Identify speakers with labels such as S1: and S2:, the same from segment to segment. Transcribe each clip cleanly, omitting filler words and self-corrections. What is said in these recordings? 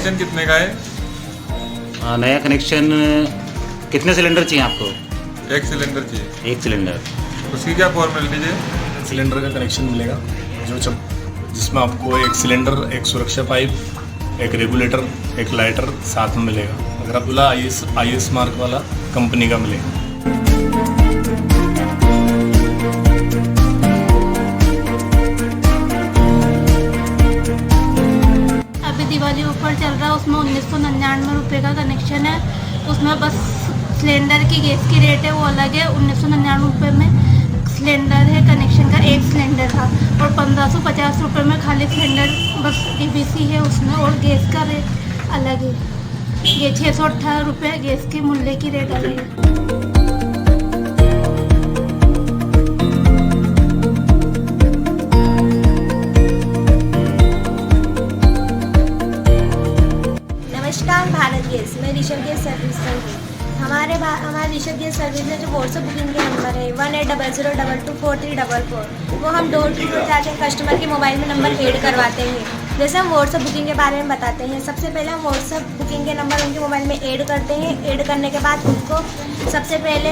S1: Connection कितने का है?
S2: नया कनेक्शन कितने सिलेंडर चाहिए आपको?
S1: 1 सिलेंडर चाहिए।
S2: 1 सिलेंडर।
S1: उसकी क्या फॉर्मेलिटीज है?
S3: सिलेंडर का कनेक्शन मिलेगा जिसमें आपको 1 सिलेंडर, 1 सुरक्षा पाइप, 1 रेगुलेटर, 1 लाइटर साथ में मिलेगा। अगर आप बोला IS मार्क वाला कंपनी का मिलेगा।
S4: अभी दिवाली ऑफर चल रहा है, उसमें 1999 रुपये का कनेक्शन है। उसमें बस सिलेंडर की गैस की रेट है वो अलग है। 1999 रुपये में सिलेंडर है, कनेक्शन का 1 सिलेंडर था, और 1550 रुपये में खाली सिलेंडर बस DBC है उसमें, और गैस का रेट अलग है। ये 618 रुपये गैस के मूल्य की रेट अलग है।
S5: नमस्कार भारत गैस, मैं ऋषभ गैस सर्विस से हूँ। हमारे ऋषभ गैस सर्विस में जो व्हाट्सएप बुकिंग के नंबर है 1800224344, वो हम डोर टू डोर जाके कस्टमर के मोबाइल में नंबर ऐड करवाते हैं। जैसे हम व्हाट्सएप बुकिंग के बारे में बताते हैं, सबसे पहले हम व्हाट्सएप बुकिंग के नंबर उनके मोबाइल में ऐड करते हैं। ऐड करने के बाद उनको सबसे पहले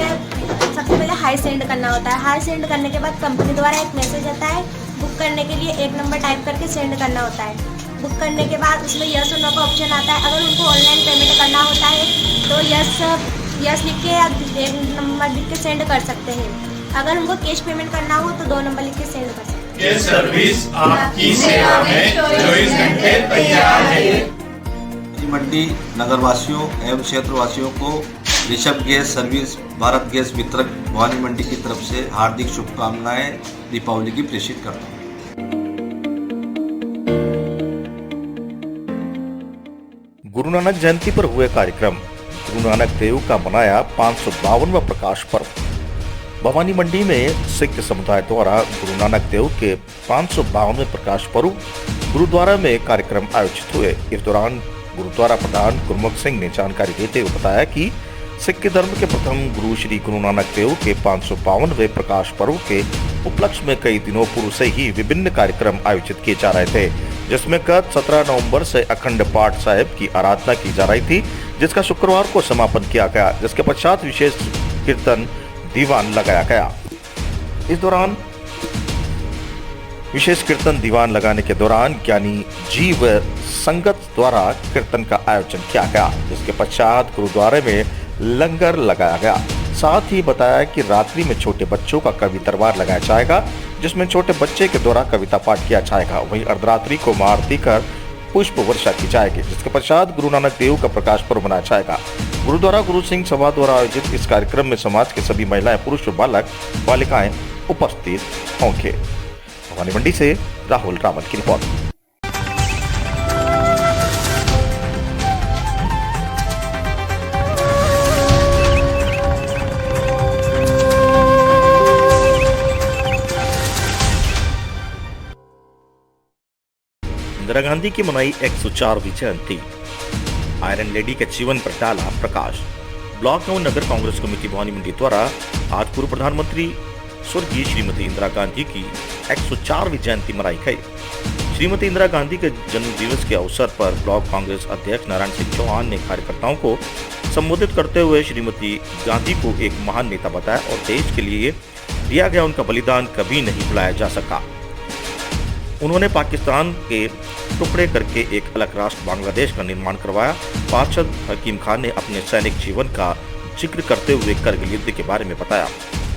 S5: हाई सेंड करना होता है। हाई सेंड करने के बाद कंपनी द्वारा एक मैसेज आता है, बुक करने के लिए एक नंबर टाइप करके सेंड करना होता है। बुक करने के बाद उसमें यस और नो का ऑप्शन आता है। अगर उनको ऑनलाइन पेमेंट करना होता है तो यस लिख के या 1 नंबर लिख के सेंड कर सकते हैं। अगर उनको कैश पेमेंट करना हो तो 2 नंबर लिख के सेंड कर सकते हैं।
S6: ये सर्विस आपकी सेवा में 24 घंटे तैयार है।
S7: मंडी नगरवासियों एवं क्षेत्रवासियों को Rishabh gas service Bharat gas वितरक भवानी मंडी की तरफ से हार्दिक शुभकामनाएं दीपावली की प्रेषित करता हूँ।
S8: गुरु नानक जयंती पर हुए कार्यक्रम। गुरु नानक देव का मनाया 552वां प्रकाश पर्व। भवानी मंडी में सिख समुदाय द्वारा गुरु नानक देव के 552वें प्रकाश पर्व गुरुद्वारा में कार्यक्रम आयोजित हुए। इस दौरान गुरुद्वारा प्रधान गुरमुख सिंह ने जानकारी देते हुए बताया कि सिख धर्म के प्रथम गुरु श्री गुरु नानक देव के 552वें प्रकाश पर्व के उपलक्ष्य में कई दिनों पूर्व से ही विभिन्न कार्यक्रम आयोजित किए जा रहे थे, जिसमें गत 17 नवंबर से अखंड पाठ साहिब की आराधना की जा रही थी, जिसका शुक्रवार को समापन किया गया, जिसके पश्चात विशेष कीर्तन दीवान लगाया गया। इस दौरान विशेष कीर्तन दीवान लगाने के दौरान ज्ञानी जीव संगत द्वारा कीर्तन का आयोजन किया गया, जिसके पश्चात गुरुद्वारे में लंगर लगाया गया। साथ ही बताया कि रात्रि में छोटे बच्चों का कवि दरबार लगाया जाएगा, जिसमें छोटे बच्चे के द्वारा कविता पाठ किया जाएगा। वहीं अर्धरात्रि को आरती कर पुष्प वर्षा की जाएगी, जिसके पश्चात गुरु नानक देव का प्रकाश पर्व मनाया जाएगा। गुरुद्वारा गुरु सिंह सभा द्वारा आयोजित इस कार्यक्रम में समाज के सभी महिलाएं, पुरुष, बालक, बालिकाएं उपस्थित होंगे। भवानी मंडी से राहुल रावल की रिपोर्ट। इंदिरा गांधी की मनाई 104वीं जयंती। आयरन लेडी के जीवन पर डाला प्रकाश। ब्लॉक एवं नगर कांग्रेस कमेटी भवानी मंडी द्वारा आज पूर्व प्रधानमंत्री स्वर्गीय श्रीमती इंदिरा गांधी की 104वीं जयंती मनाई गई। श्रीमती इंदिरा गांधी के जन्म दिवस के अवसर पर ब्लॉक कांग्रेस अध्यक्ष नारायण सिंह चौहान ने कार्यकर्ताओं को संबोधित करते हुए श्रीमती गांधी को एक महान नेता बताया और देश के लिए दिया गया उनका बलिदान कभी नहीं भुलाया जा सका। उन्होंने पाकिस्तान के टुकड़े करके एक अलग राष्ट्र बांग्लादेश का निर्माण करवाया। पार्षद हकीम खान ने अपने सैनिक जीवन का जिक्र करते हुए करगिल युद्ध के बारे में बताया।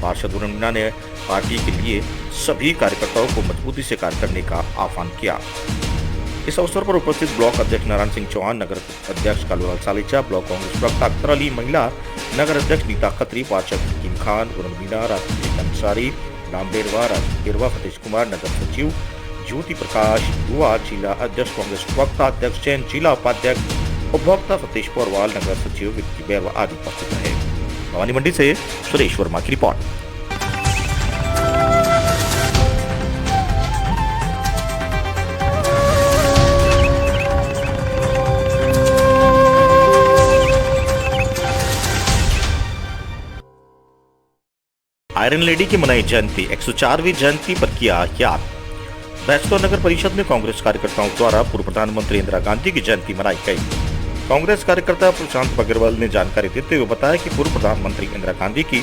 S8: पार्षद उर्मिला ने पार्टी के लिए सभी कार्यकर्ताओं को मजबूती से कार्य करने का आह्वान किया। इस अवसर पर उपस्थित ब्लॉक अध्यक्ष नारायण सिंह चौहान, नगर अध्यक्ष कालूलाल सालेचा, ब्लॉक कांग्रेस प्रवक्ता अख्तर अली, महिला नगर अध्यक्ष नीता खत्री, पार्षद हकीम खान, उर्मिला, राजदीप अंसारी, राम बेरवा, फतेश कुमार, नगर सचिव ज्योति प्रकाश, युवा जिला अध्यक्ष कांग्रेस प्रवक्ता अध्यक्ष जैन, जिला उपाध्यक्ष उपभोक्ता सतीश पोरवाल, नगर सचिव विक्की बैरवा आदि उपस्थित रहे। भवानी मंडी से सुरेश वर्मा की रिपोर्ट। आयरन लेडी की मनाई जयंती। 104वीं जयंती पर किया याद। बैचलर नगर परिषद में कांग्रेस कार्यकर्ताओं द्वारा पूर्व प्रधानमंत्री इंदिरा गांधी की जयंती मनाई गई। कांग्रेस कार्यकर्ता प्रशांत अग्रवाल ने जानकारी देते हुए बताया कि पूर्व प्रधानमंत्री इंदिरा गांधी की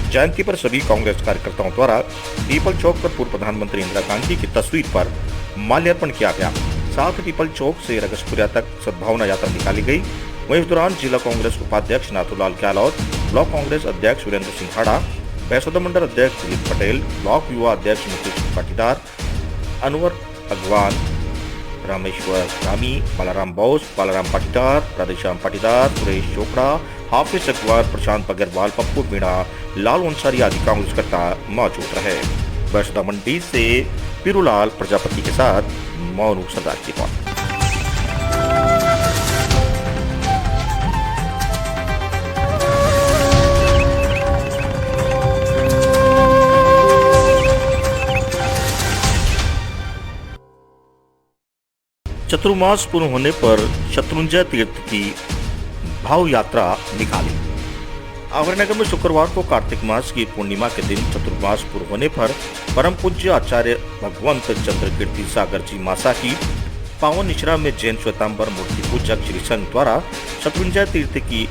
S8: जयंती पर सभी कांग्रेस कार्यकर्ताओं द्वारा पीपल चौक पर पूर्व प्रधानमंत्री इंदिरा गांधी की तस्वीर पर माल्यार्पण किया गया। साथ ही पीपल चौक से रगसपुरा तक सद्भावना यात्रा निकाली गई। वहीं इस दौरान जिला कांग्रेस उपाध्यक्ष नाथूलाल गहलोत, ब्लॉक कांग्रेस अध्यक्ष वीरेंद्र सिंह हाड़ा, बैसोदा मंडल अध्यक्ष दिलीप पटेल, ब्लॉक युवा अध्यक्ष मुकेश पाटीदार, अनवर अगवान, रामेश्वर रामी, बालाराम बोस, बालाराम पाटीदार, राधेश्याम पाटीदार, सुरेश चोपड़ा, हाफिज अकबर, प्रशांत अग्रवाल, पप्पू मीणा, लाल अंसारी आदि कांग्रेस करता मौजूद रहे। बैसोदा मंडी से पीरूलाल प्रजापति के साथ मोनू सरदार की रिपोर्ट। चतुर्मास पूर्ण होने पर शत्रुंजय तीर्थ की भाव यात्रा निकाली। आभरनगर में शुक्रवार को कार्तिक मास की पूर्णिमा के दिन चतुर्मास पूर्ण होने पर परम पूज्य आचार्य भगवंत चंद्र कीर्ति सागर जी मासा की पावन निश्रा में जैन श्वेतांबर मूर्ति पूजक श्री संघ द्वारा शत्रुंजय तीर्थ की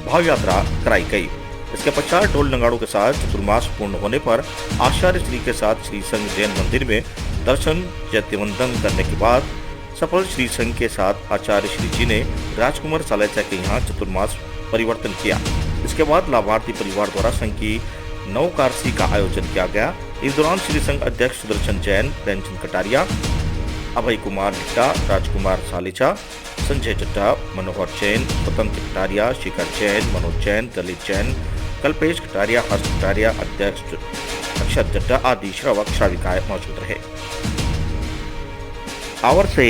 S8: भाव यात्रा कराई गई। इसके पश्चात ढोल नगाड़ों के साथ चतुर्मास पूर्ण होने पर आचार्य श्री के साथ श्री संघ जैन मंदिर में दर्शन चैत्यवंदन करने के बाद सफल श्री संघ के साथ आचार्य श्री जी ने राजकुमार सालेचा के यहाँ चतुर्मास परिवर्तन किया। इसके बाद लाभार्थी परिवार द्वारा संघ की नवकारसी का आयोजन किया गया। इस दौरान श्री संघ अध्यक्ष सुदर्शन जैन, प्रेमचंद कटारिया, अभय कुमार निट्टा, राजकुमार सालेचा, संजय चड्ढा, मनोहर जैन, स्वतंत्र कटारिया, शिखर जैन, मनोज जैन, दलित जैन, कल्पेश कटारिया, हर्ष कटारिया, अध्यक्ष अक्षर चड्ढा आदि श्रावक श्राविकाएं मौजूद रहे। आवर से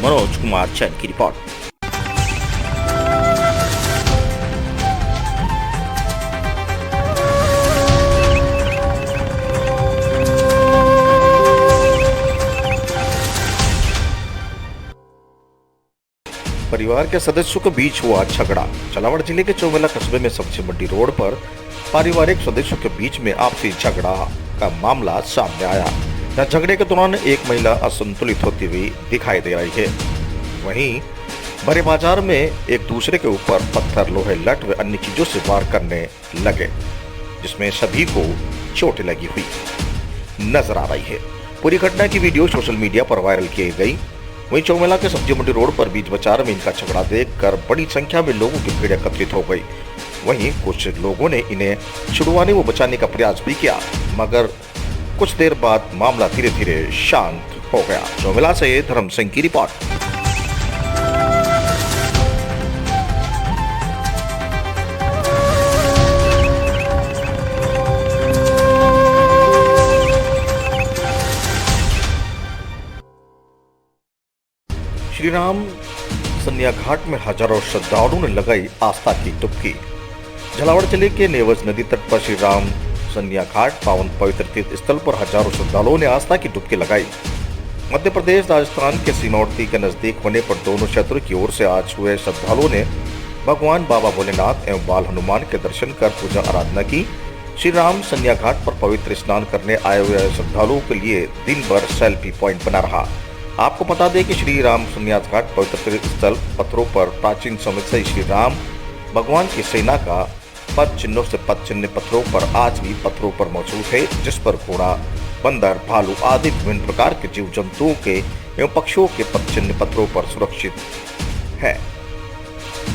S8: मनोज कुमार जैन की रिपोर्ट। परिवार के सदस्यों के बीच हुआ झगड़ा। झालावाड़ जिले के चौमेला कस्बे में सब्जी मंडी रोड पर पारिवारिक सदस्यों के बीच में आपसी झगड़ा का मामला सामने आया। यहाँ झगड़े के दौरान एक महिला असंतुलित होती हुई दिखाई दे रही है। वहीं बड़े बाजार में एक दूसरे के ऊपर पत्थर, लोहे, लठ व अन्य चीजों से वार करने लगे, जिसमें सभी को चोट लगी हुई नजर आ रही है। पूरी घटना की वीडियो सोशल मीडिया पर वायरल की गई। वहीं चौमेला के सब्जी मंडी रोड पर बीच बाजार में इनका झगड़ा देखकर बड़ी संख्या में लोगों की भीड़ एकत्रित हो गई। वहीं कुछ लोगों ने इन्हें छुड़वाने व बचाने का प्रयास भी किया, मगर कुछ देर बाद मामला धीरे धीरे शांत हो गया। चौमेला से धर्म सिंह की रिपोर्ट। श्री राम सन्या घाट में हजारों श्रद्धालुओं ने लगाई आस्था की डुबकी। झालावाड़ जिले के नेवज नदी तट पर श्री राम सन्या घाट पावन पवित्र तीर्थ स्थल पर हजारों श्रद्धालुओं ने आस्था की डुबकी लगाई। मध्य प्रदेश राजस्थान के सीमावर्ती के नजदीक होने पर दोनों क्षेत्रों की ओर से आज हुए श्रद्धालुओं ने भगवान बाबा भोलेनाथ एवं बाल हनुमान के दर्शन कर पूजा आराधना की। श्री राम सन्या घाट पर पवित्र स्नान करने आए हुए श्रद्धालुओं के लिए दिन भर सेल्फी पॉइंट बना रहा। आपको बता दें कि श्री राम सन्यास घाट पवित्र तीर्थ स्थल पत्थरों पर प्राचीन समय से श्री राम भगवान की सेना का पद चिन्हों से पद चिन्ह पत्थरों पर आज भी पत्थरों पर मौजूद है, जिस पर घोड़ा, बंदर, भालू आदि विभिन्न प्रकार के जीव जंतुओं के एवं पक्षियों के पद चिन्ह पत्थरों पर सुरक्षित है,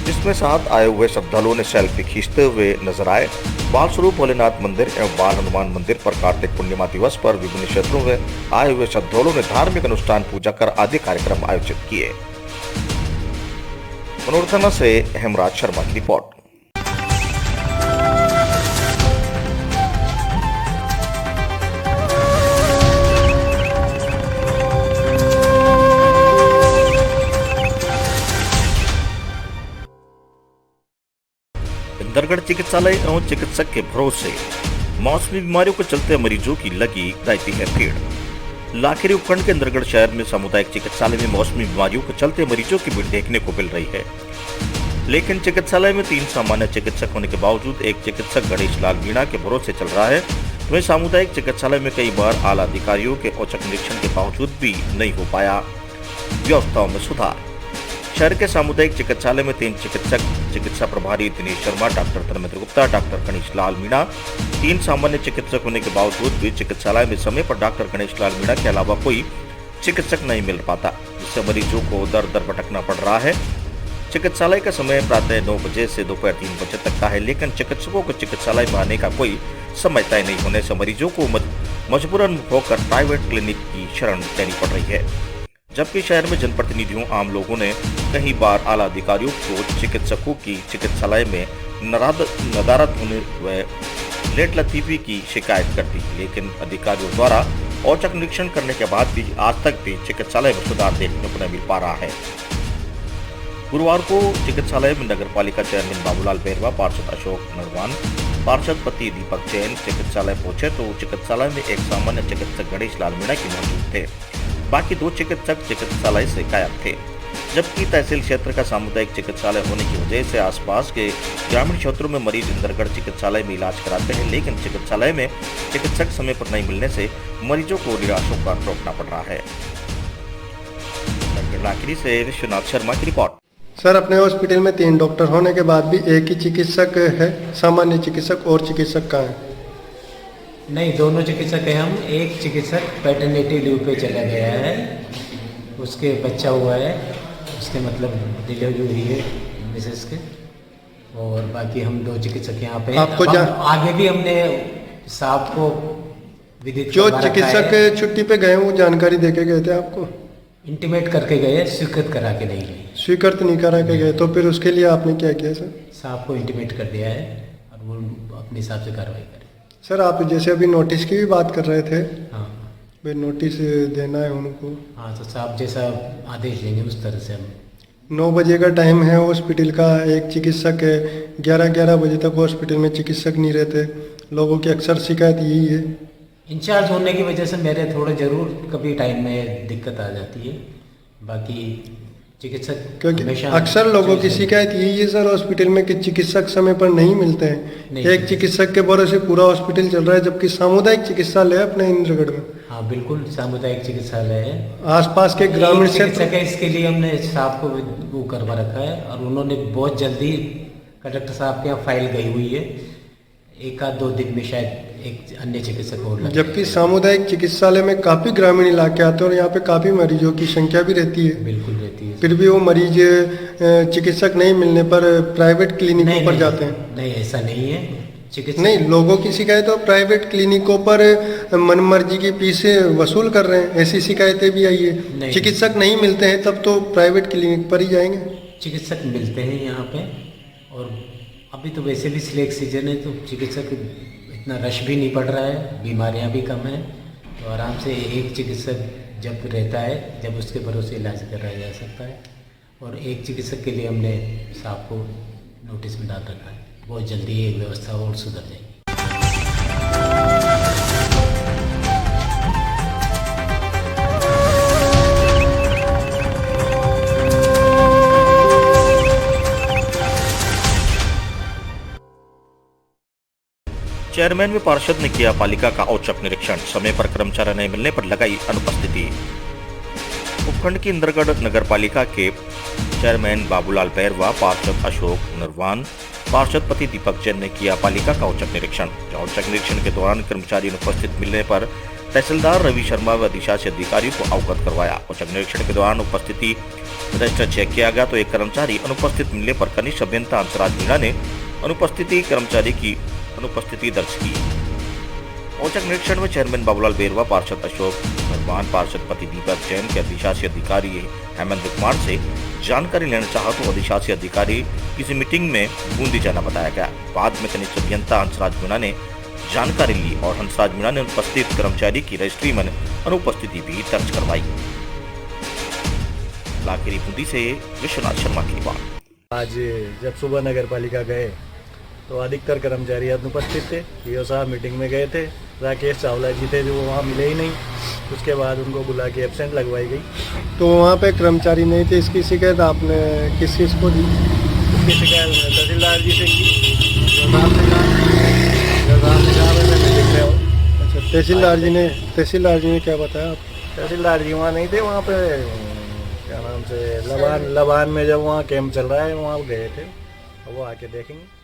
S8: जिसमें साथ आए हुए श्रद्धालुओं ने सेल्फी खींचते हुए नजर आए। बाल स्वरूप भोलेनाथ मंदिर एवं बाल हनुमान मंदिर पर कार्तिक पूर्णिमा दिवस पर विभिन्न क्षेत्रों में आए हुए श्रद्धालुओं ने धार्मिक अनुष्ठान, पूजा कर आदि कार्यक्रम आयोजित किए। मनोरथना से हेमराज शर्मा की रिपोर्ट। इंदरगढ़ चिकित्सालय एवं चिकित्सक के भरोसे मौसमी बीमारियों के चलते मरीजों की लगी रहती है भीड़। लाखेरी उपखंड के इंदरगढ़ शहर में सामुदायिक चिकित्सालय में मौसमी बीमारियों के चलते मरीजों की भीड़ देखने को मिल रही है, लेकिन चिकित्सालय में 3 सामान्य चिकित्सक होने के बावजूद एक चिकित्सक गणेश लाल मीणा के भरोसे चल रहा है। वहीं सामुदायिक चिकित्सालय में कई बार आला अधिकारियों के औचक निरीक्षण के बावजूद भी नहीं हो पाया व्यवस्थाओं में सुधार। शहर के सामुदायिक चिकित्सालय में 3 चिकित्सक, चिकित्सा प्रभारी दिनेश शर्मा, डॉक्टर धर्मेंद्र गुप्ता, डॉक्टर गणेश लाल मीणा, 3 सामान्य चिकित्सक होने के बावजूद भी चिकित्सालय में समय पर डॉक्टर गणेश लाल मीणा के अलावा कोई चिकित्सक नहीं मिल पाता, जिससे मरीजों को दर दर भटकना पड़ रहा है। चिकित्सालय का समय प्रातः 9 बजे से दोपहर 3 बजे तक का है, लेकिन चिकित्सकों को चिकित्सालय में आने का कोई समय तय नहीं होने से मरीजों को मजबूरन होकर प्राइवेट क्लिनिक की शरण लेनी पड़ रही है। जबकि शहर में जनप्रतिनिधियों, आम लोगों ने कई बार आला अधिकारियों को चिकित्सकों की चिकित्सालय में नदारद होने व लेट लतीफी की शिकायत कर दी, लेकिन अधिकारियों द्वारा औचक निरीक्षण करने के बाद भी आज तक भी चिकित्सालय में सुधार देखने को नहीं मिल पा रहा है। गुरुवार को चिकित्सालय में नगर पालिका चेयरमैन बाबूलाल बैरवा, पार्षद अशोक नरवान, पार्षद पति दीपक जैन चिकित्सालय पहुंचे तो चिकित्सालय में एक सामान्य चिकित्सक गणेश लाल मीणा की मौजूद थे, बाकी 2 चिकित्सक चिकित्सालय से गायब थे। जबकि तहसील क्षेत्र का सामुदायिक चिकित्सालय होने की वजह से आसपास के ग्रामीण क्षेत्रों में मरीज इंदरगढ़ चिकित्सालय में इलाज कराते हैं, लेकिन चिकित्सालय में चिकित्सक समय पर नहीं मिलने से मरीजों को निराशों का रोकना पड़ रहा है। लाखिरी से विश्वनाथ शर्मा की रिपोर्ट।
S9: सर, अपने हॉस्पिटल में 3 डॉक्टर होने के बाद भी एक ही चिकित्सक है, सामान्य चिकित्सक और चिकित्सक कहाँ है?
S10: नहीं, दोनों चिकित्सक हैं हम। एक चिकित्सक पैटर्निटी लीव पे चला गया है, उसके बच्चा हुआ है, उसके मतलब डिलीवरी हुई है मिसेस के, और बाकी हम 2 चिकित्सक यहाँ पे। आपको आगे भी हमने साहब को विदित
S9: जो चिकित्सक छुट्टी पे गए वो जानकारी देके गए थे आपको?
S10: इंटीमेट करके गए, स्वीकृत करा के नहीं गए।
S9: स्वीकृत नहीं करा के गए, तो फिर उसके लिए आपने क्या किया सर?
S10: साहब को इंटीमेट कर दिया है और वो अपने हिसाब से कार्रवाई करे।
S9: सर, आप जैसे अभी नोटिस की भी बात कर रहे थे,
S10: हाँ
S9: भाई नोटिस देना है उनको।
S10: हाँ, तो साहब जैसा आदेश देंगे उस तरह से हम।
S9: 9 बजे का टाइम है हॉस्पिटल का, एक चिकित्सक है, 11 बजे तक हॉस्पिटल में चिकित्सक नहीं रहते, लोगों की अक्सर शिकायत यही है।
S10: इंचार्ज होने की वजह से मेरे थोड़े जरूर कभी टाइम में दिक्कत आ जाती है, बाकी चिकित्सक
S9: क्योंकि अक्सर लोगों की शिकायत यही है सर हॉस्पिटल में कि चिकित्सक समय पर नहीं मिलते हैं। एक चिकित्सक के भरोसे पूरा हॉस्पिटल चल रहा है, जबकि सामुदायिक चिकित्सालय है अपने इंद्रगढ़ में।
S10: हाँ बिल्कुल, सामुदायिक चिकित्सालय है, आसपास
S9: के ग्रामीण क्षेत्र
S10: है। इसके लिए हमने साहब को वो करवा रखा है और उन्होंने बहुत जल्दी कलेक्टर साहब के यहाँ फाइल गई हुई है, 1-2 दिन में शायद एक अन्य चिकित्सक और लगे।
S9: जबकि सामुदायिक चिकित्सालय में काफी ग्रामीण इलाके आते हैं और यहाँ पे काफी मरीजों की संख्या भी रहती है।
S10: बिल्कुल रहती है,
S9: फिर भी वो मरीज चिकित्सक नहीं मिलने पर प्राइवेट क्लिनिकों पर जाते हैं।
S10: नहीं, ऐसा नहीं है। चिकित्सक
S9: नहीं, लोगों की शिकायत हो प्राइवेट क्लिनिकों पर मनमर्जी की फीस वसूल कर रहे हैं, ऐसी शिकायतें भी आई है। चिकित्सक नहीं मिलते हैं तब तो प्राइवेट क्लिनिक पर ही जाएंगे।
S10: चिकित्सक मिलते हैं यहाँ पे, और अभी तो वैसे भी सिलेक्ट सीजन है तो चिकित्सक इतना रश भी नहीं पड़ रहा है, बीमारियाँ भी कम हैं, तो आराम से एक चिकित्सक जब रहता है जब उसके भरोसे इलाज कराया जा सकता है। और एक चिकित्सक के लिए हमने साहब को नोटिस में डाल रखा है, बहुत जल्दी ये व्यवस्था और सुधर जाएगी।
S8: चेयरमैन व पार्षद ने किया पालिका का औचक निरीक्षण, समय पर कर्मचारी नहीं मिलने पर लगाई अनुपस्थिति। उपखंड की इंदरगढ़ नगर पालिका के चेयरमैन बाबूलाल बैरवा, पार्षद अशोक नरवान, पार्षद पति दीपक जैन ने किया पालिका का औचक निरीक्षण। औचक निरीक्षण के दौरान कर्मचारी अनुपस्थित मिलने पर तहसीलदार रवि शर्मा व अधिशासी अधिकारियों को अवगत करवाया। औचक निरीक्षण के दौरान उपस्थिति रजिस्टर चेक किया गया तो एक कर्मचारी अनुपस्थित मिलने पर कनिष्ठ अभियंता हंसराज मीणा ने अनुपस्थिति कर्मचारी की अनुपस्थिति दर्ज की। औचक निरीक्षण में चेयरमैन बाबूलाल बैरवा, पार्षद अशोक नरवान, पार्षद पति दीपक जैन के अधिशासी अधिकारी हेमंत कुमार से जानकारी लेना चाहा तो अधिशासी अधिकारी किसी मीटिंग में बूंदी जाना बताया गया। बाद में कनिष्ठ अभियंता हंसराज मीणा ने जानकारी ली और हंसराज मीणा ने अनुपस्थित कर्मचारी की रजिस्ट्री में अनुपस्थिति भी दर्ज करवाई। लाखिरी बूंदी से विश्वनाथ शर्मा की बात।
S11: आज जब सुबह नगर पालिका गए तो अधिकतर कर्मचारी अनुपस्थित थे। पीओ साहब मीटिंग में गए थे, राकेश चावला जी थे जो वहाँ मिले ही नहीं, उसके बाद उनको बुला के एब्सेंट लगवाई गई।
S9: तो वहाँ पे कर्मचारी नहीं थे, इसकी शिकायत आपने किस चीज़ को दी?
S11: इसकी शिकायत तहसीलदार जी से की, जो साहब ने कहा मैं लिख रहा हूँ
S9: तहसीलदार जी ने क्या बताया आप?
S11: तहसीलदार जी वहाँ नहीं थे, वहाँ पे क्या नाम से लबान में जब वहाँ कैंप चल रहा है वहाँ गए थे, वो आके देखेंगे।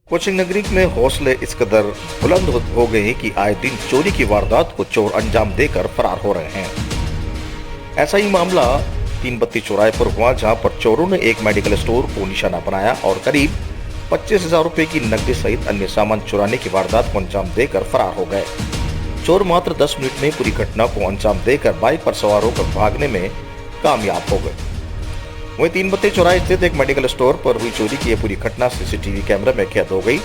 S8: कोचिंग नगरी में हौसले इस कदर बुलंद हो गए हैं कि आए दिन चोरी की वारदात को चोर अंजाम देकर फरार हो रहे हैं। ऐसा ही मामला 3 बत्ती चौराहे पर हुआ, जहां पर चोरों ने एक मेडिकल स्टोर को निशाना बनाया और करीब 25,000 रुपए की नकदी सहित अन्य सामान चुराने की वारदात को अंजाम देकर फरार हो गए। चोर मात्र 10 मिनट में पूरी घटना को अंजाम देकर बाइक पर सवार होकर भागने में कामयाब हो गए। वहीं 3 बत्ती चौराहे स्थित एक मेडिकल स्टोर पर हुई चोरी की यह पूरी घटना सीसीटीवी कैमरे में कैद हो गई।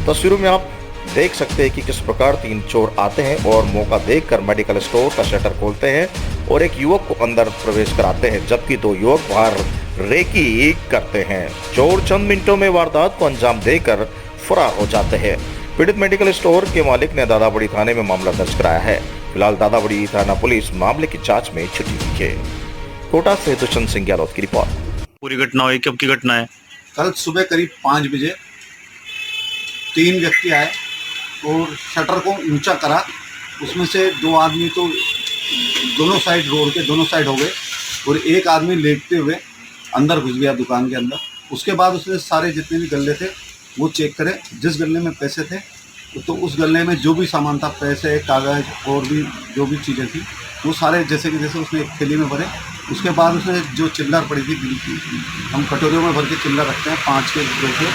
S8: तस्वीरों में आप देख सकते हैं कि किस प्रकार 3 चोर आते हैं और मौका देखकर मेडिकल स्टोर का शटर खोलते हैं और एक युवक को अंदर प्रवेश कराते हैं, जबकि 2 युवक बाहर रेकी करते हैं। चोर चंद मिनटों में वारदात को अंजाम देकर फरार हो जाते हैं। पीड़ित मेडिकल स्टोर के मालिक ने दादाबड़ी थाने में मामला दर्ज कराया है। फिलहाल दादाबड़ी थाना पुलिस मामले की जाँच में जुटी हुई है। कोटा से दुष्यंत सिंह गहलोत की रिपोर्ट।
S2: पूरी घटना हुई, कब की घटना है?
S12: कल सुबह करीब 5 बजे 3 व्यक्ति आए और शटर को ऊंचा करा। उसमें से 2 आदमी तो दोनों साइड रोड के दोनों साइड हो गए और एक आदमी लेटते हुए अंदर घुस गया दुकान के अंदर। उसके बाद उसने सारे जितने भी गल्ले थे वो चेक करे। जिस गल्ले में पैसे थे तो उस गल्ले में जो भी सामान था, पैसे, कागज़ और भी जो भी चीज़ें थी, वो सारे जैसे कि जैसे उसने एक थैली में भरे। उसके बाद उसने जो चिल्लर पड़ी थी, हम कटोरियों में भर के चिल्लर रखते हैं 5 के रुपये,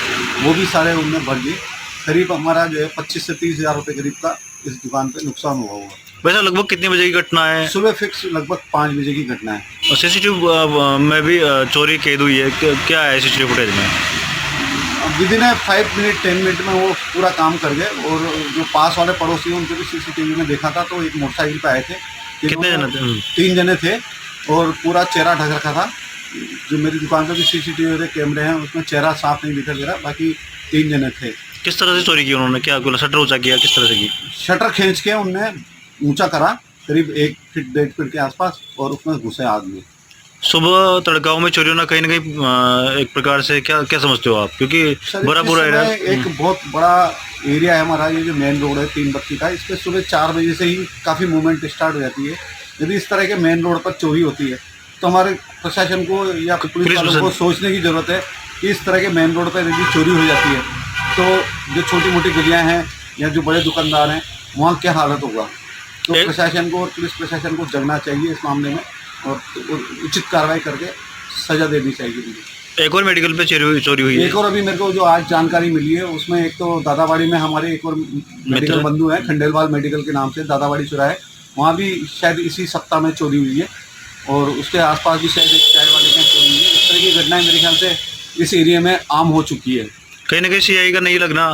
S12: वो भी सारे उनने भर दिए। करीब हमारा जो है 25 से 30 हज़ार रुपये करीब का इस दुकान पे नुकसान हुआ।
S2: वैसे लगभग कितने बजे की घटना है?
S12: सुबह फिक्स लगभग 5 बजे की घटना है।
S2: और सीसीटीवी में भी चोरी कैद हुई है, क्या है सीसीटीवी फुटेज में?
S12: विदिन 5 मिनट 10 मिनट में वो पूरा काम कर गए। और जो पास वाले पड़ोसी हैं उनको भी सीसीटीवी में देखा था, तो एक मोटरसाइकिल पे आए थे।
S2: कितने जने थे?
S12: 3 जने थे और पूरा चेहरा ढक रखा था। जो मेरी दुकान पे भी सीसीटीवी कैमरे हैं उसमें चेहरा साफ नहीं दिखाई दे रहा। बाकी 3 जने थे।
S2: किस तरह से चोरी की उन्होंने? क्या शटर ऊंचा किया? किस तरह से की?
S12: शटर खींच के उनने ऊंचा करा करीब 1 फीट 1.5 फीट के आसपास और उसमें घुसे आदमी।
S2: सुबह तड़काओं में चोरी होना कहीं ना कहीं एक प्रकार से क्या समझते हो आप? क्योंकि बड़ा बुरा एरिया,
S12: एक बहुत बड़ा एरिया है हमारा। ये जो मेन रोड है 3 बत्ती का, इस पर सुबह 4 बजे से ही काफ़ी मूवमेंट स्टार्ट हो जाती है। यदि इस तरह के मेन रोड पर चोरी होती है तो हमारे प्रशासन को या पुलिस वालों को सोचने की ज़रूरत है कि इस तरह के मेन रोड पर यदि चोरी हो जाती है तो जो छोटी मोटी गलियाँ हैं या जो बड़े दुकानदार हैं वहाँ क्या हालत होगा। तो प्रशासन को और पुलिस प्रशासन को जगना चाहिए इस मामले में और उचित कार्रवाई करके सजा देनी चाहिए।
S2: एक और मेडिकल पे चोरी हुई है।
S12: एक और अभी मेरे को जो आज जानकारी मिली है उसमें एक तो दादाबाड़ी में हमारे एक और मेडिकल बंधु हैं, खंडेलवाल मेडिकल के नाम से, दादाबाड़ी चौराहे, वहाँ भी शायद इसी सप्ताह में चोरी हुई है। और उसके आसपास भी शायद एक चाय वाले की चोरी हुई है। इस तरह की घटनाएं मेरे ख्याल से इस एरिया में आम हो चुकी है।
S2: कहीं ना कहीं सीआई का नहीं लगना,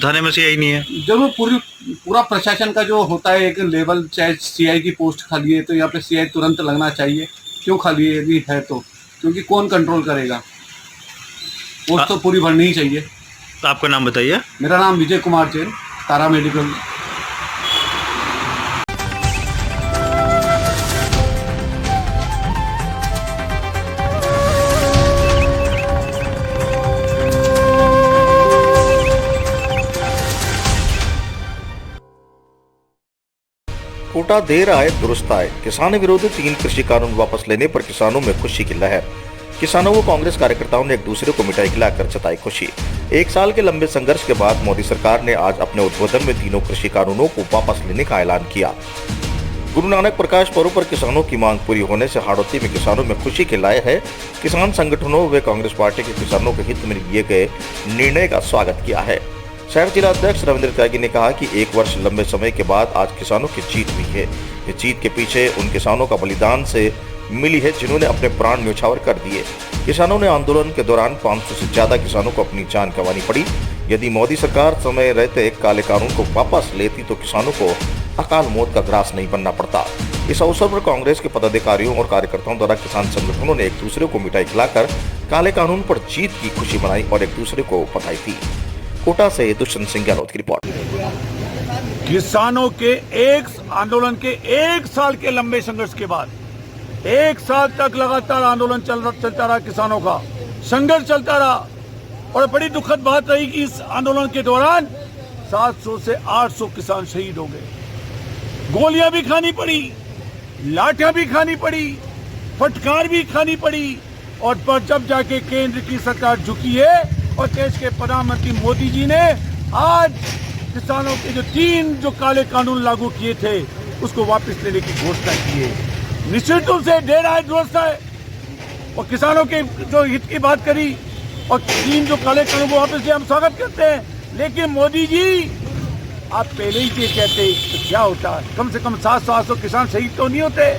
S2: थाने में सीआई नहीं है।
S12: जब पूरा प्रशासन का जो होता है एक लेवल, चाहे सीआई की पोस्ट खाली है तो यहाँ पे सीआई तुरंत लगना चाहिए। क्यों खाली है यदि है तो? क्योंकि कौन कंट्रोल करेगा? पोस्ट तो पूरी भरनी ही चाहिए।
S2: तो आपका नाम बताइए।
S12: मेरा नाम विजय कुमार जैन, तारा मेडिकल।
S8: कोटा देर आए दुरुस्त आए। किसान विरोधी 3 कृषि कानून वापस लेने पर किसानों में खुशी की लहर। किसानों व कांग्रेस कार्यकर्ताओं ने एक दूसरे को मिठाई खिलाकर जताई खुशी। 1 साल के लंबे संघर्ष के बाद मोदी सरकार ने आज अपने उद्बोधन में तीनों कृषि कानूनों को वापस लेने का ऐलान किया। गुरु नानक प्रकाश पर्व पर किसानों की मांग पूरी होने से हाड़ौती में किसानों में खुशी की लहर है। किसान संगठनों व कांग्रेस पार्टी के किसानों के हित में लिए गए निर्णय का स्वागत किया है। शहर जिला अध्यक्ष रविंद्र त्यागी ने कहा कि 1 वर्ष लंबे समय के बाद आज किसानों की जीत हुई है। ये जीत के पीछे उन किसानों का बलिदान से मिली है जिन्होंने अपने प्राण न्यौछावर कर दिए। किसानों ने आंदोलन के दौरान 500 से ज्यादा किसानों को अपनी जान गंवानी पड़ी। यदि मोदी सरकार समय रहते काले कानून को वापस लेती तो किसानों को अकाल मौत का ग्रास नहीं बनना पड़ता। इस अवसर पर कांग्रेस के पदाधिकारियों और कार्यकर्ताओं द्वारा किसान संगठनों ने एक दूसरे को मिठाई खिलाकर काले कानून पर जीत की खुशी मनाई और एक दूसरे को बधाई दी। कोटा से दुष्यंत सिंह गहलोत की रिपोर्ट।
S13: किसानों के एक आंदोलन के 1 साल के लंबे संघर्ष के बाद 1 साल तक लगातार आंदोलन चलता रहा, किसानों का संघर्ष चलता रहा। और बड़ी दुखद बात रही कि इस आंदोलन के दौरान 700 से 800 किसान शहीद हो गए। गोलियां भी खानी पड़ी, लाठियां भी खानी पड़ी, फटकार भी खानी पड़ी। और पर जब जाके केंद्र की सरकार झुकी है और देश के प्रधानमंत्री मोदी जी ने आज किसानों के जो 3 काले कानून लागू किए थे उसको वापस लेने की घोषणा की है। निश्चित रूप से ढेर आज व्यवस्था है और किसानों के जो हित की बात करी और 3 काले कानून को वापस लिए, हम स्वागत करते हैं। लेकिन मोदी जी आप पहले ही ये कहते तो क्या होता, कम से कम 700-800 किसान शहीद तो नहीं होते,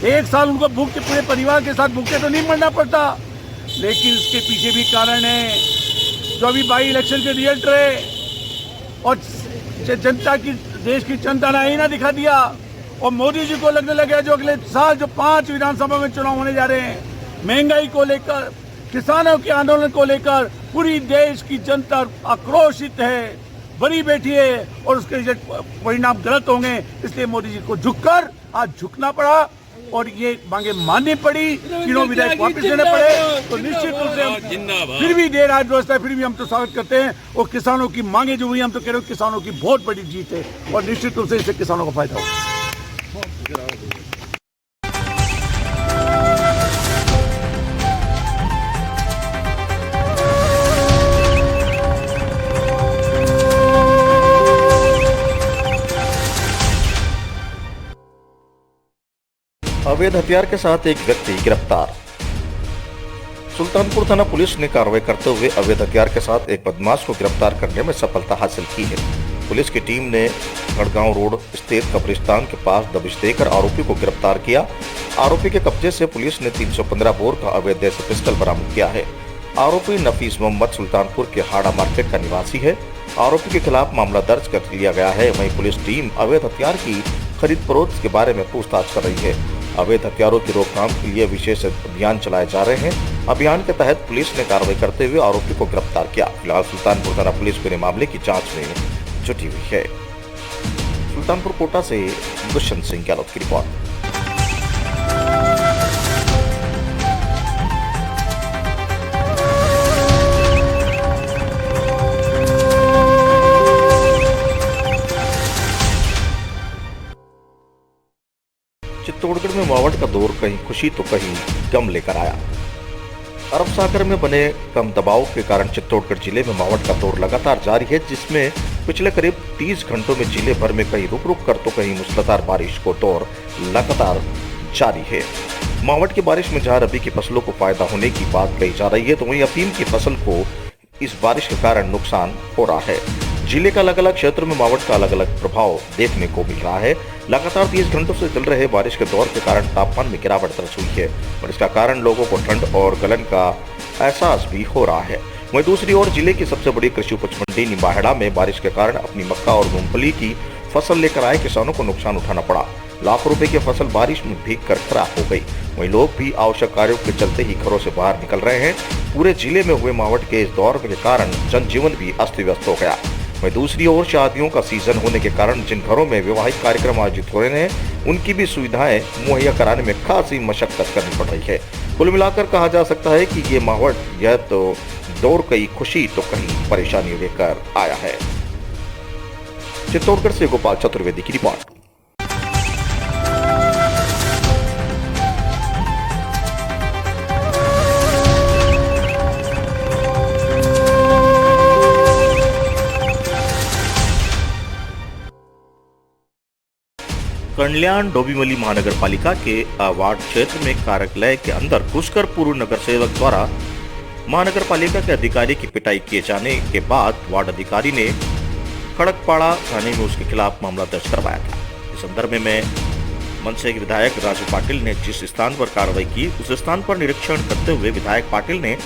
S13: 1 साल उनको भूखे पूरे परिवार के साथ भूखे तो नहीं मरना पड़ता। लेकिन इसके पीछे भी कारण है जो अभी बाई इलेक्शन के रिजल्ट रहे और जनता की, देश की जनता ने आईना दिखा दिया और मोदी जी को लगने लगा जो अगले साल जो 5 विधानसभा में चुनाव होने जा रहे हैं, महंगाई को लेकर, किसानों के आंदोलन को लेकर पूरी देश की जनता आक्रोशित है, बड़ी बैठी है और उसके परिणाम गलत होंगे। इसलिए मोदी जी को झुककर आज झुकना पड़ा और ये मांगे माननी पड़ी, तीनों विधायक वापस लेने पड़े। तो निश्चित रूप से फिर भी देर आज व्यवस्था, फिर भी हम तो स्वागत करते हैं। और किसानों की मांगे जो हुई, हम तो कह रहे हो किसानों की बहुत बड़ी जीत है और निश्चित रूप से इससे किसानों को फायदा होगा।
S8: अवैध हथियार के साथ एक व्यक्ति गिरफ्तार। सुल्तानपुर थाना पुलिस ने कार्रवाई करते हुए अवैध हथियार के साथ एक बदमाश को गिरफ्तार करने में सफलता हासिल की है। पुलिस की टीम ने गढ़गांव रोड स्थित कब्रिस्तान के पास दबिश देकर आरोपी को गिरफ्तार किया। आरोपी के कब्जे से पुलिस ने 315 बोर का अवैध देसी पिस्टल बरामद किया है। आरोपी नफीस मोहम्मद सुल्तानपुर के हाड़ा मार्केट का निवासी है। आरोपी के खिलाफ मामला दर्ज कर लिया गया है। वहीं पुलिस टीम अवैध हथियार की खरीद फरोख्त के बारे में पूछताछ कर रही है। अवैध हथियारों की रोकथाम के लिए विशेष अभियान चलाए जा रहे हैं। अभियान के तहत पुलिस ने कार्रवाई करते हुए आरोपी को गिरफ्तार किया। फिलहाल सुल्तानपुर थाना पुलिस पूरे मामले की जांच में जुटी हुई है। सुल्तानपुर कोटा से दुष्यंत सिंह गहलोत की रिपोर्ट। चित्तौड़गढ़ में मावठ का दौर कहीं खुशी तो कहीं गम लेकर आया। अरब सागर में बने कम दबाव के कारण चित्तौड़गढ़ जिले में मावठ का दौर लगातार जारी है, जिसमें पिछले करीब 30 घंटों में जिले भर में कहीं रुक रुक कर तो कहीं मूसलाधार बारिश को दौर लगातार जारी है। मावठ की बारिश में जहां रबी की फसलों को फायदा होने की बात कही जा रही है, तो वहीं अफीम की फसल को इस बारिश के कारण नुकसान हो रहा है। जिले का अलग अलग क्षेत्र में मावठ का अलग अलग प्रभाव देखने को मिल रहा है। लगातार 30 घंटों से चल रहे बारिश के दौर के कारण तापमान में गिरावट दर्ज हुई है और इसका कारण लोगों को ठंड और गलन का एहसास भी हो रहा है। वहीं दूसरी ओर जिले की सबसे बड़ी कृषि उपज मंडी निम्बाहेड़ा में बारिश के कारण अपनी मक्का और मूंगफली की फसल लेकर आए किसानों को नुकसान उठाना पड़ा। लाखों रुपए की फसल बारिश में भीगकर खराब हो गई। वहीं लोग भी आवश्यक कार्यों के चलते ही घरों से बाहर निकल रहे हैं। पूरे जिले में हुए मावठ के इस दौर के कारण जनजीवन भी अस्त व्यस्त हो गया। वहीं दूसरी ओर शादियों का सीजन होने के कारण जिन घरों में वैवाहिक कार्यक्रम आयोजित हो रहे हैं, उनकी भी सुविधाएं मुहैया कराने में खासी मशक्कत करनी पड़ रही है। कुल मिलाकर कहा जा सकता है कि ये मावठ यह तो दौर कहीं खुशी तो कहीं परेशानी लेकर आया है। चित्तौड़गढ़ से गोपाल चतुर्वेदी की रिपोर्ट। कल्याण डोंबिवली महानगर पालिका के वार्ड क्षेत्र में कार्यालय के अंदर घुसकर पूर्व नगर सेवक द्वारा महानगर पालिका के अधिकारी की पिटाई किए जाने के बाद वार्ड अधिकारी ने खड़कपाड़ा थाने में उसके खिलाफ मामला दर्ज करवाया था। इस संदर्भ में मनसे के विधायक राजू पाटिल ने जिस स्थान पर कार्रवाई की, उस स्थान पर निरीक्षण करते हुए विधायक पाटिल ने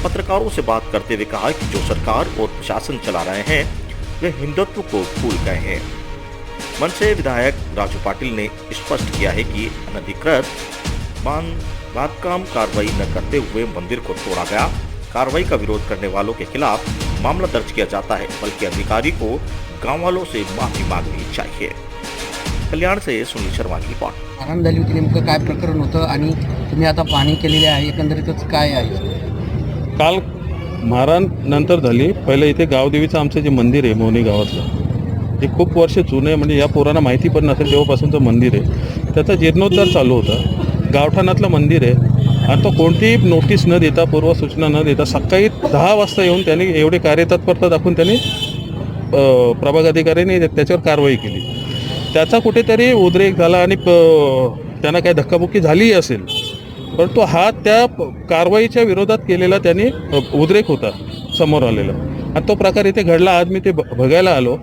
S8: पत्रकारों से बात करते हुए कहा कि जो सरकार और प्रशासन चला रहे हैं वे हिंदुत्व को भूल गए हैं। मनसे विधायक राजू पाटिल ने स्पष्ट किया है कि अनधिकृत बांधकाम कार्रवाई न करते हुए मंदिर को तोड़ा गया। कार्रवाई का विरोध करने वालों के खिलाफ मामला दर्ज किया जाता है, बल्कि अधिकारी को गांव वालों से माफी मांगनी चाहिए। कल्याण से सुनील शर्मा की रिपोर्ट।
S14: मारहाण झाली होती, नेमकं काय प्रकरण होतं आणि तुम्ही आता पाहणी केलेली आहे, एकंदरीतच काय आहे?
S15: काल मारहाण नंतर झाली. पहिले इथे गावदेवीचं आमचं जे मंदिर आहे मोहनी गावातलं, हे खूप वर्ष जुनं आहे, म्हणजे या पोरांना माहिती पण नसेल तेव्हापासूनचं मंदिर आहे. त्याचा जीर्णोद्धार चालू होता. गावठाणातलं मंदिर आहे आणि तो कोणतीही नोटीस न देता, पूर्वसूचना न देता सकाळी 10 वाजता येऊन त्यांनी एवढी कार्यतत्परता दाखवून त्यांनी प्रभाग अधिकाऱ्यांनी त्याच्यावर कारवाई केली. त्याचा कुठेतरी उद्रेक झाला आणि त्यांना काही धक्काबुक्की झालीही असेल, परंतु हा त्या कारवाईच्या विरोधात केलेला त्यांनी उद्रेक होता समोर आलेला आणि तो प्रकार इथे घडला. आज मी ते बघायला आलो.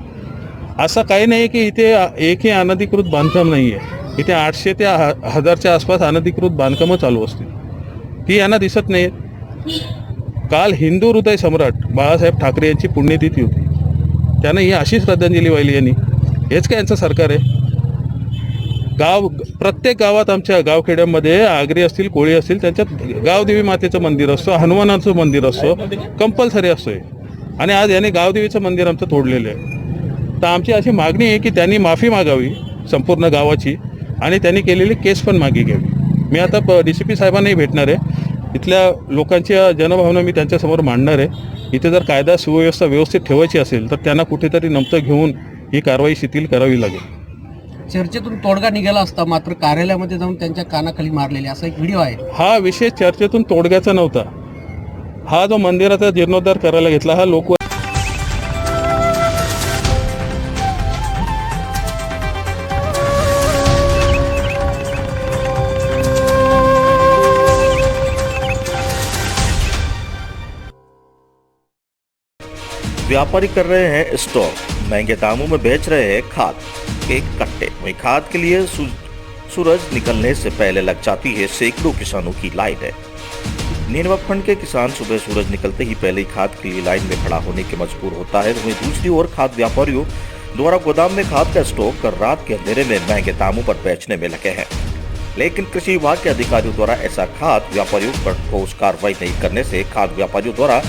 S15: असं काही नाही की इथे एकही अनधिकृत बांधकाम नाही आहे. इथे 800 ते 1000च्या आसपास अनधिकृत बांधकामं चालू असतील, ती यांना दिसत नाहीत. काल हिंदू हृदय सम्राट बाळासाहेब ठाकरे यांची पुण्यतिथी होती. त्यांना ही अशी श्रद्धांजली वाहिली यांनी. हेच काय यांचं सरकार आहे? प्रत्येक गावात आमच्या गावखेड्यामध्ये आगरी असतील, कोळी असतील, त्यांच्यात गावदेवी मातेचं मंदिर असतो, हनुमानाचं मंदिर असतो, कंपल्सरी असतोय. आणि आज याने गावदेवीचं मंदिर आमचं तोडलेलं आहे. तर आमची अशी मागणी आहे की त्यांनी माफी मागावी संपूर्ण गावाची आणि त्यांनी केलेली केस पण मागे घ्यावी. मी आता DCP साहेबांनाही भेटणार आहे. इथल्या लोकांच्या जनभावना मी त्यांच्यासमोर मांडणार आहे. इथे जर कायदा सुव्यवस्था व्यवस्थित ठेवायची असेल तर त्यांना कुठेतरी नमतं घेऊन ही कारवाई शिथिल करावी लागेल.
S14: चर्चेतून तोडगा निघाला असता, मात्र कार्यालयामध्ये जाऊन त्यांच्या कानाखाली मारलेले असा एक व्हिडिओ आहे.
S15: हा विषय चर्चेतून तोडग्याचा नव्हता. हा जो मंदिराचा जीर्णोद्धार करायला घेतला हा लोक
S8: व्यापारी कर रहे हैं स्टॉक, महंगे दामों में बेच रहे हैं खाद के कट्टे। वहीं खाद के लिए सूरज निकलने से पहले लग जाती है सैकड़ों किसानों की लाइन है। नेनवा खंड के किसान सुबह सूरज निकलते ही पहले ही खाद के लिए लाइन में खड़ा होने के मजबूर होता है। वहीं दूसरी ओर खाद व्यापारियों द्वारा गोदाम में खाद का स्टॉक कर रात के अंधेरे में महंगे दामों पर बेचने में लगे हैं, लेकिन कृषि विभाग के अधिकारियों द्वारा ऐसा खाद व्यापारियों पर ठोस कार्रवाई नहीं करने से खाद व्यापारियों द्वारा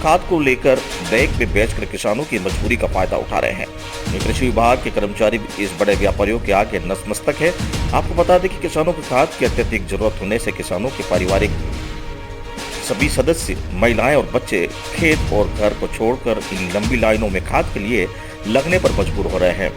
S8: खाद को लेकर बैग में बेचकर किसानों की मजबूरी का फायदा उठा रहे हैं। कृषि विभाग के कर्मचारी इस बड़े व्यापारियों के आगे नतमस्तक है। आपको बता दें कि किसानों को खाद की अत्यधिक जरूरत होने से किसानों के पारिवारिक सभी सदस्य, महिलाएं और बच्चे खेत और घर को छोड़कर इन लंबी लाइनों में खाद के लिए लगने पर मजबूर हो रहे हैं।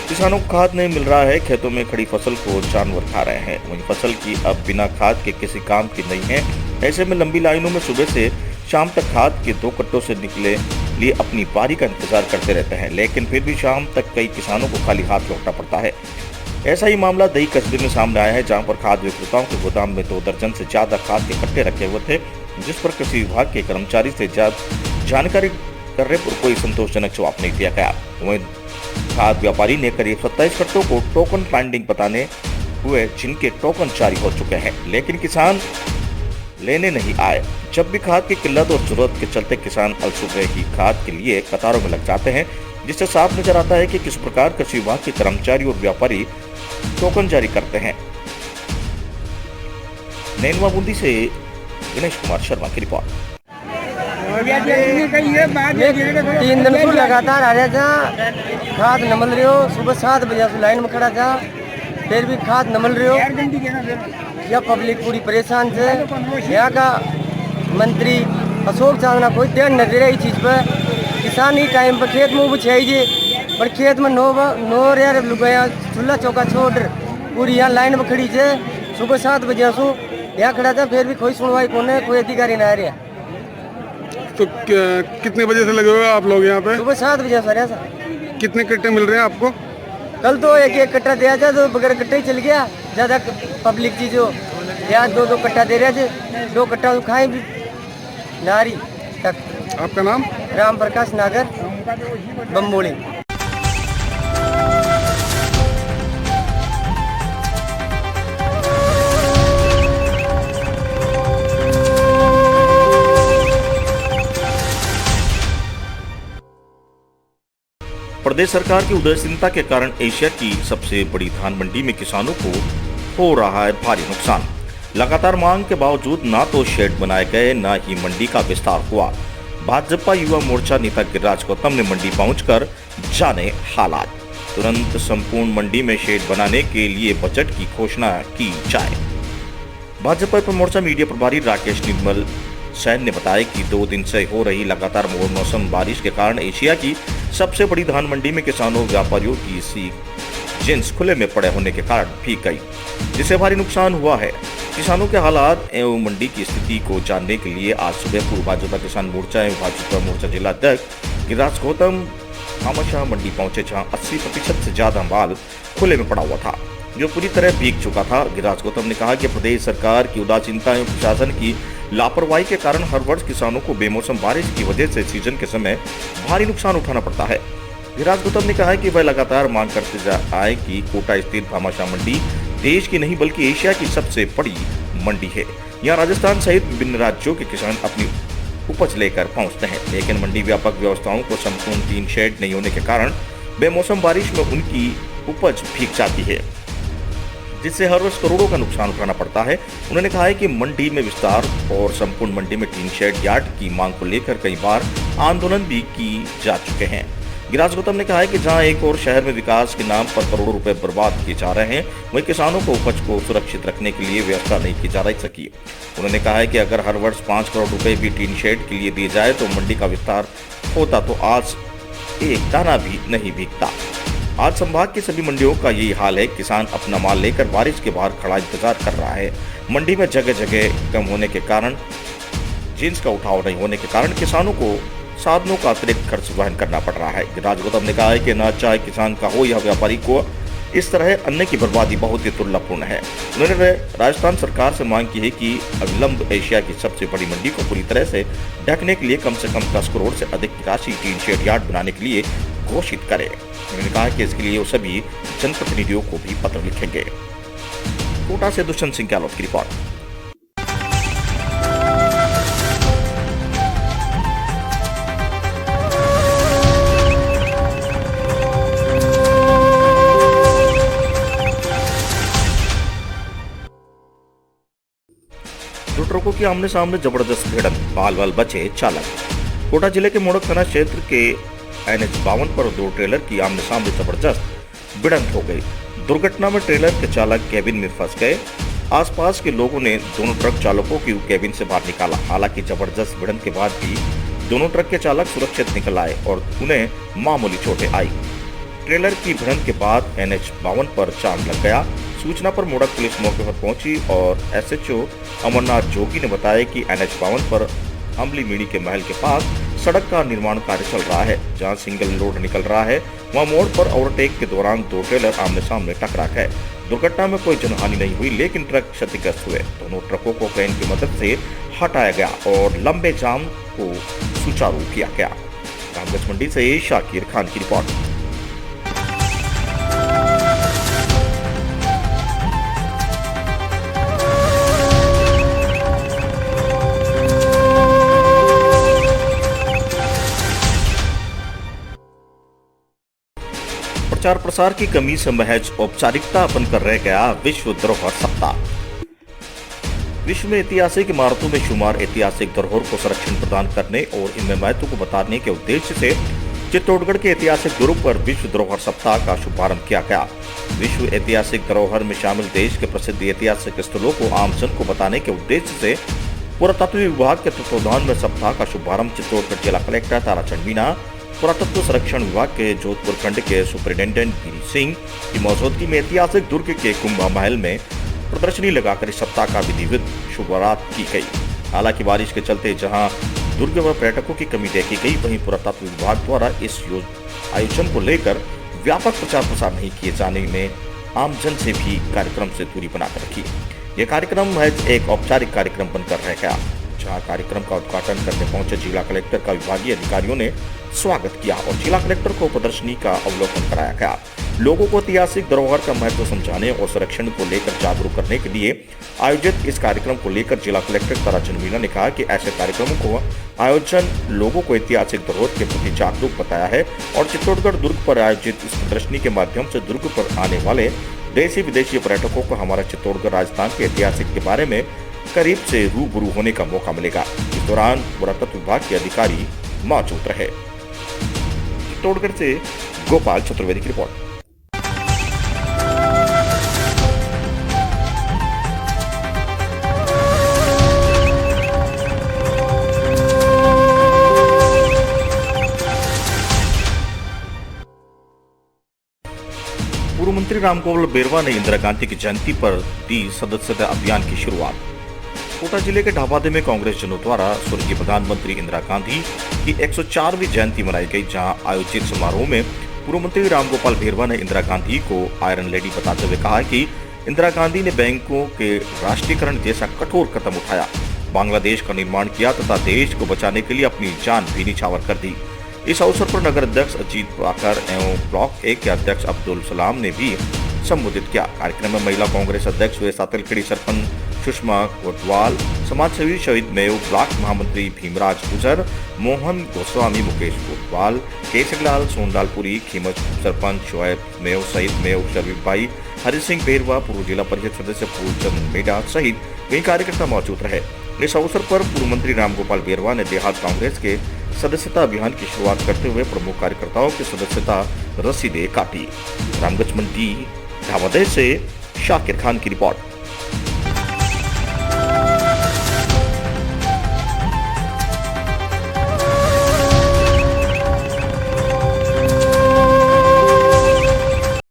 S8: किसानों को खाद नहीं मिल रहा है, खेतों में खड़ी फसल को जानवर खा रहे हैं। वहीं फसल की अब बिना खाद के किसी काम की नहीं है। ऐसे में लंबी लाइनों में सुबह से शाम तक खाद के 2 कट्टों से निकले लिए अपनी बारी का इंतजार करते रहते हैं, लेकिन फिर भी शाम तक कई किसानों को खाली हाथ लौटना पड़ता है। ऐसा ही मामला दही कस्बे में सामने आया है, जहां पर खाद विक्रेताओं के गोदाम में 2 दर्जन से ज्यादा खाद के कट्टे रखे हुए थे, जिस पर कृषि विभाग के कर्मचारी से जानकारी करने पर कोई संतोषजनक जवाब नहीं दिया गया। वहीं खाद व्यापारी ने करीब 27 कट्टों को टोकन पेंडिंग बताने हुए, जिनके टोकन जारी हो चुके हैं, लेकिन किसान लेने नहीं आए। जब भी खाद की किल्लत और जरूरत के चलते किसान अलसुबह ही खाद के लिए कतारों में लग जाते हैं, जिससे साफ नजर आता है कि किस प्रकार कृषि विभाग के कर्मचारी और व्यापारी टोकन जारी करते हैं। नैनवा बूंदी से गणेश कुमार शर्मा की रिपोर्ट।
S14: 3 दिन से लगातार आ रहा था, खाद न मिल रही हो। सुबह 7 बजे से लाइन में खड़ा था, फिर भी खाद न मिल रही हो। यह पब्लिक पूरी परेशान है। यहाँ का मंत्री अशोक चावला कोई ध्यान न दे रहा इस चीज़ पर। किसान ही टाइम पर खेत में चाहिए, पर खेत में नो यार लुगाया चूल्हा चौका छोड़ पूरी यहाँ लाइन में खड़ी है। सुबह 7 बजे से यहाँ खड़ा था, फिर भी कोई सुनवाई कौन है, कोई अधिकारी ना आ रहा।
S16: तो कितने बजे से लगे हुए आप लोग यहाँ पे?
S14: सुबह 7 बजे से ऐसा।
S16: कितने कट्टे मिल रहे हैं आपको?
S14: कल तो एक कट्टा दिया था, तो बगैर कट्टा ही चल गया। ज़्यादा पब्लिक चीज़ हो यहाँ 2 कट्टा दे रहे थे, 2 कट्टा तो खाए भी नारी तक।
S16: आपका नाम?
S14: राम प्रकाश नागर, बम्बोली।
S8: प्रदेश सरकार की उदासीनता के कारण एशिया की सबसे बड़ी धान मंडी में किसानों को हो रहा है भारी नुकसान। लगातार मांग के बावजूद ना तो शेड बनाए गए, ना ही मंडी का विस्तार हुआ। भाजपा युवा मोर्चा नेता गिरिराज गौतम ने मंडी पहुंचकर जाने हालात। तुरंत संपूर्ण मंडी में शेड बनाने के लिए बजट की घोषणा की जाए। भाजपा युवा मोर्चा मीडिया प्रभारी राकेश निर्मल सैन ने बताया कि 2 दिन से हो रही लगातार मौसम बारिश के कारण एशिया की सबसे बड़ी धान मंडी में किसानों व्यापारियों की सी जींस खुले में पड़े होने के कारण भीग गई, जिससे भारी नुकसान हुआ है। किसानों के हालात एवं मंडी की स्थिति को जानने के लिए आज सुबह पूर्व भाजपा किसान मोर्चा एवं भाजपा मोर्चा जिला अध्यक्ष गिरिराज गौतम भामाशाह मंडी पहुंचे, जहां 80% से ज्यादा माल खुले में पड़ा हुआ था, जो पूरी तरह भीग चुका था। गिरिराज गौतम ने कहा कि प्रदेश सरकार की उदासीनता एवं प्रशासन की लापरवाही के कारण हर वर्ष किसानों को बेमौसम बारिश की वजह से सीजन के समय भारी नुकसान उठाना पड़ता है। गिरिराज गौतम ने कहा कि वह लगातार मांग करते आए कि कोटा स्थित भामाशाह मंडी देश की नहीं बल्कि एशिया की सबसे बड़ी मंडी है। यहाँ राजस्थान सहित विभिन्न राज्यों के किसान अपनी उपज लेकर पहुंचते हैं, लेकिन मंडी व्यापक व्यवस्थाओं को संपूर्ण टीन शेड नहीं होने के कारण बेमौसम बारिश में उनकी उपज भीग जाती है, जिससे हर वर्ष करोड़ों का नुकसान उठाना पड़ता है। उन्होंने कहा है कि मंडी में विस्तार और संपूर्ण मंडी में टीन शेड यार्ड की मांग को लेकर कई बार आंदोलन भी की जा चुके हैं। गिरिराज गौतम ने कहा है कि जहां एक और शहर में विकास के नाम पर करोड़ों रुपए बर्बाद किए जा रहे हैं, वहीं किसानों को उपज को सुरक्षित रखने के लिए व्यवस्था नहीं की जा सकी। उन्होंने कहा है कि अगर हर वर्ष 5 करोड़ रुपए भी टीन शेड के लिए दिए जाए तो मंडी का विस्तार होता तो आज एक दाना भी नहीं भीगता। आज संभाग की सभी मंडियों का यही हाल है। किसान अपना माल लेकर बारिश के बाहर खड़ा इंतजार कर रहा है। मंडी में जगह जगह कम होने के कारण, जींस का उठाव नहीं होने के कारण किसानों को साधनों का अतिरिक्त खर्च वहन करना पड़ रहा है। गिरिराज गौतम ने कहा है कि अनाज चाहे किसान का हो या व्यापारी को, इस तरह अन्न की बर्बादी बहुत ही दुर्लभपूर्ण है। उन्होंने राजस्थान सरकार से मांग की है कि अविलंब एशिया की सबसे बड़ी मंडी को पूरी तरह से ढकने के लिए कम से कम 10 करोड़ से अधिक की राशि टीन शेड यार्ड बनाने के लिए घोषित करे। उन्होंने कहा कि इसके लिए वो सभी जनप्रतिनिधियों को भी पत्र लिखेंगे। कोटा से दुष्यंत सिंह गहलोत की रिपोर्ट। दो ट्रकों की आमने सामने जबरदस्त भिड़ंत, बाल बचे चालक। कोटा जिले के मोड़क थाना क्षेत्र के NH-52 पर 2 ट्रेलर की आमने सामने जबरदस्त भिड़ंत हो गई। दुर्घटना में ट्रेलर के चालक केबिन में फंस गए। आसपास के लोगों ने दोनों ट्रक चालकों की केबिन से बाहर निकाला। हालांकि जबरदस्त भिड़ंत के बाद भी दोनों ट्रक के चालक सुरक्षित निकल आए और उन्हें मामूली चोटें आई। ट्रेलर की भिड़ंत के बाद NH-52 पर चांद लग गया। सूचना पर मोड़क पुलिस मौके पर पहुंची और SHO अमरनाथ जोगी ने बताया कि NH-52 पर अमली मीणी के महल के पास सड़क का निर्माण कार्य चल रहा है, जहां सिंगल लोड निकल रहा है। वहां मोड़ पर ओवरटेक के दौरान 2 ट्रेलर आमने सामने टकरा गए। दुर्घटना में कोई जनहानि नहीं हुई, लेकिन ट्रक क्षतिग्रस्त हुए। दोनों ट्रकों को क्रेन की मदद से हटाया गया और लंबे जाम को सुचारू किया गया। रामगंज मंडी से शाकिर खान की रिपोर्ट। प्रचार प्रसार की कमी से महज औपचारिकता बनकर रह गया विश्व धरोहर सप्ताह। विश्व में ऐतिहासिक इमारतों में शुमार ऐतिहासिक धरोहर को संरक्षण प्रदान करने और इनमें महत्व को बताने के उद्देश्य से चित्तौड़गढ़ के ऐतिहासिक दुर्ग पर विश्व धरोहर सप्ताह का शुभारंभ किया गया। विश्व ऐतिहासिक धरोहर में शामिल देश के प्रसिद्ध ऐतिहासिक स्थलों को आमजन को बताने के उद्देश्य से पुरातत्व विभाग के तत्वावधान में सप्ताह का शुभारंभ चित्तौड़गढ़ जिला कलेक्टर ताराचंद मीणा, पुरातत्व संरक्षण विभाग के जोधपुर खंड के सुपरिटेंडेंट गिरी सिंह की मौजूदगी में ऐतिहासिक दुर्ग के कुंभा महल में प्रदर्शनी लगाकर इस सप्ताह का विधिवत शुरुआत की गई। हालांकि बारिश के चलते जहां दुर्ग व पर्यटकों की कमी देखी गई, वहीं पुरातत्व विभाग द्वारा इस आयोजन को लेकर व्यापक प्रचार प्रसार नहीं किए जाने में आमजन से भी कार्यक्रम से दूरी बनाकर रखी। यह कार्यक्रम महज एक औपचारिक कार्यक्रम बनकर रह गया, जहां कार्यक्रम का उद्घाटन करने पहुंचे जिला कलेक्टर का विभागीय अधिकारियों ने स्वागत किया और जिला कलेक्टर को प्रदर्शनी का अवलोकन कराया गया। लोगों को ऐतिहासिक धरोहर का महत्व समझाने और संरक्षण को लेकर जागरूक करने के लिए आयोजित इस कार्यक्रम को लेकर जिला कलेक्टर ताराचंद मीणा ने कहा कि ऐसे कार्यक्रमों को आयोजन लोगों को ऐतिहासिक धरोहर के प्रति जागरूक बताया है और चित्तौड़गढ़ दुर्ग पर आयोजित इस प्रदर्शनी के माध्यम से दुर्ग पर आने वाले देशी विदेशी पर्यटकों को हमारा चित्तौड़गढ़ राजस्थान के ऐतिहासिक के बारे में करीब से रूबरू होने का मौका मिलेगा। इस दौरान पुरातत्व विभाग के अधिकारी मौजूद रहे। चित्तौड़गढ़ से गोपाल चतुर्वेदी की रिपोर्ट। पूर्व मंत्री रामगोपाल बेरवा ने इंदिरा गांधी की जयंती पर दी सदस्यता अभियान की शुरुआत। कोटा जिले के ढाबादे में कांग्रेस जनों द्वारा स्वर्गीय प्रधानमंत्री इंदिरा गांधी की 104वीं जयंती मनाई गई, जहां आयोजित समारोह में पूर्व मंत्री रामगोपाल बेरवा ने इंदिरा गांधी को आयरन लेडी बताते हुए कहा कि इंदिरा गांधी ने बैंकों के राष्ट्रीयकरण जैसा कठोर कदम उठाया, बांग्लादेश का निर्माण किया तथा देश को बचाने के लिए अपनी जान भी निछावर कर दी। इस अवसर पर नगर अध्यक्ष अजीत पाकर एवं ब्लॉक 1 के अध्यक्ष अब्दुल सलाम ने भी संबोधित किया। कार्यक्रम में महिला कांग्रेस अध्यक्ष व सातलखेड़ी सरपंच सुषमा कोटवाल, समाजसेवी शहीद मेव, ब्लॉक महामंत्री भीमराज गुजर, मोहन गोस्वामी, मुकेश कोटवाल, केसरीलाल सोनलालपुरी, खीमत सरपंच शोएब मेव, शहीद मेव, शरीफ भाई, हरि सिंह बेरवा, पूर्व जिला परिषद सदस्य फूलचंद मेडा सहित कई कार्यकर्ता मौजूद रहे। इस अवसर पर पूर्व मंत्री रामगोपाल बेरवा ने देहात कांग्रेस के सदस्यता अभियान की शुरुआत करते हुए प्रमुख कार्यकर्ताओं की सदस्यता रसीदें काटी। रामगंज मंडी ढाबादे से शाकिर खान की रिपोर्ट।